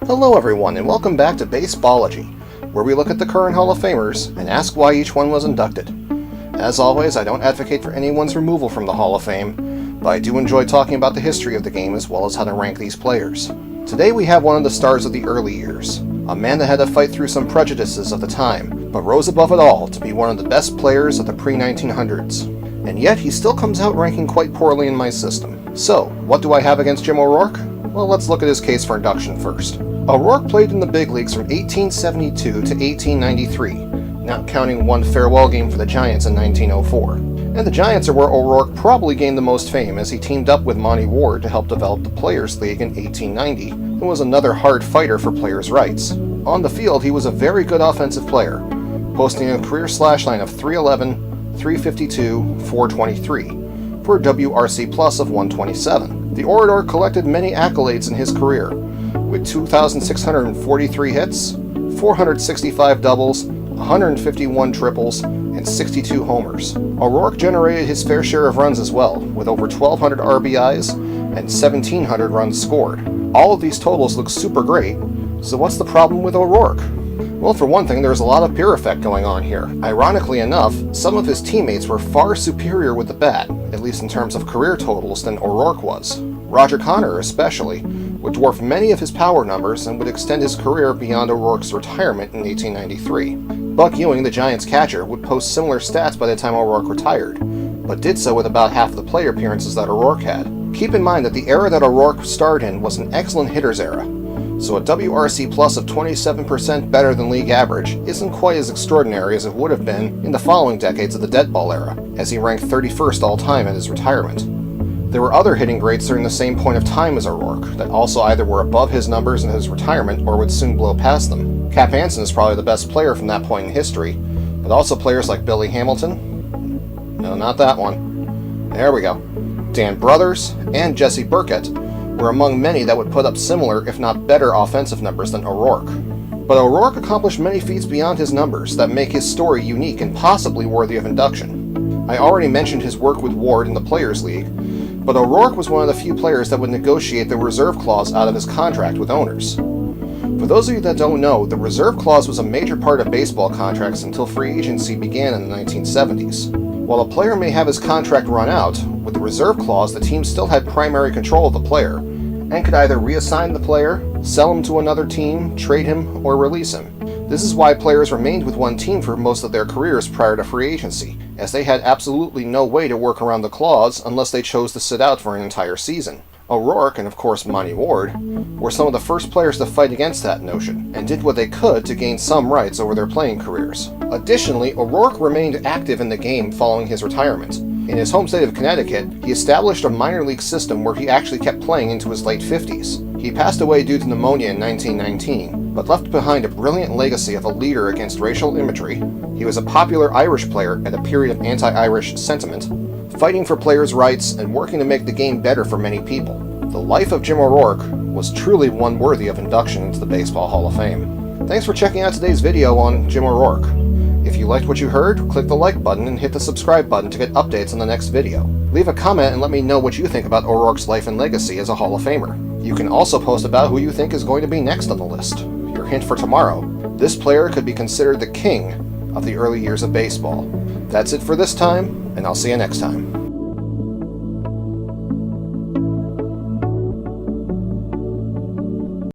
Hello everyone, and welcome back to Baseballology, where we look at the current Hall of Famers and ask why each one was inducted. As always, I don't advocate for anyone's removal from the Hall of Fame, but I do enjoy talking about the history of the game as well as how to rank these players. Today we have one of the stars of the early years, a man that had to fight through some prejudices of the time, but rose above it all to be one of the best players of the pre-1900s. And yet he still comes out ranking quite poorly in my system. So, what do I have against Jim O'Rourke? Well, let's look at his case for induction first. O'Rourke played in the big leagues from 1872 to 1893, not counting one farewell game for the Giants in 1904. And the Giants are where O'Rourke probably gained the most fame, as he teamed up with Monty Ward to help develop the Players League in 1890, and was another hard fighter for players' rights. On the field, he was a very good offensive player, posting a career slash line of .311, .352, .423, for a WRC plus of 127. The ORourke collected many accolades in his career, with 2,643 hits, 465 doubles, 151 triples, and 62 homers. O'Rourke generated his fair share of runs as well, with over 1,200 RBIs and 1,700 runs scored. All of these totals look super great, so what's the problem with O'Rourke? Well, for one thing, there's a lot of peer effect going on here. Ironically enough, some of his teammates were far superior with the bat, at least in terms of career totals, than O'Rourke was. Roger Connor, especially, would dwarf many of his power numbers and would extend his career beyond O'Rourke's retirement in 1893. Buck Ewing, the Giants catcher, would post similar stats by the time O'Rourke retired, but did so with about half the play appearances that O'Rourke had. Keep in mind that the era that O'Rourke starred in was an excellent hitter's era, so a WRC plus of 27% better than league average isn't quite as extraordinary as it would have been in the following decades of the dead ball era, as he ranked 31st all-time at his retirement. There were other hitting greats during the same point of time as O'Rourke that also either were above his numbers in his retirement or would soon blow past them. Cap Anson is probably the best player from that point in history, but also players like Billy Hamilton. No, not that one. There we go. Dan Brothers and Jesse Burkett were among many that would put up similar, if not better, offensive numbers than O'Rourke. But O'Rourke accomplished many feats beyond his numbers that make his story unique and possibly worthy of induction. I already mentioned his work with Ward in the Players League, but O'Rourke was one of the few players that would negotiate the reserve clause out of his contract with owners. For those of you that don't know, the reserve clause was a major part of baseball contracts until free agency began in the 1970s. While a player may have his contract run out, with the reserve clause the team still had primary control of the player, and could either reassign the player, sell him to another team, trade him, or release him. This is why players remained with one team for most of their careers prior to free agency, as they had absolutely no way to work around the clause unless they chose to sit out for an entire season. O'Rourke, and of course Monty Ward, were some of the first players to fight against that notion, and did what they could to gain some rights over their playing careers. Additionally, O'Rourke remained active in the game following his retirement. In his home state of Connecticut, he established a minor league system where he actually kept playing into his late 50s. He passed away due to pneumonia in 1919, but left behind a brilliant legacy of a leader against racial imagery. He was a popular Irish player at a period of anti-Irish sentiment, fighting for players' rights and working to make the game better for many people. The life of Jim O'Rourke was truly one worthy of induction into the Baseball Hall of Fame. Thanks for checking out today's video on Jim O'Rourke. If you liked what you heard, click the like button and hit the subscribe button to get updates on the next video. Leave a comment and let me know what you think about O'Rourke's life and legacy as a Hall of Famer. You can also post about who you think is going to be next on the list. Your hint for tomorrow: this player could be considered the king of the early years of baseball. That's it for this time, and I'll see you next time.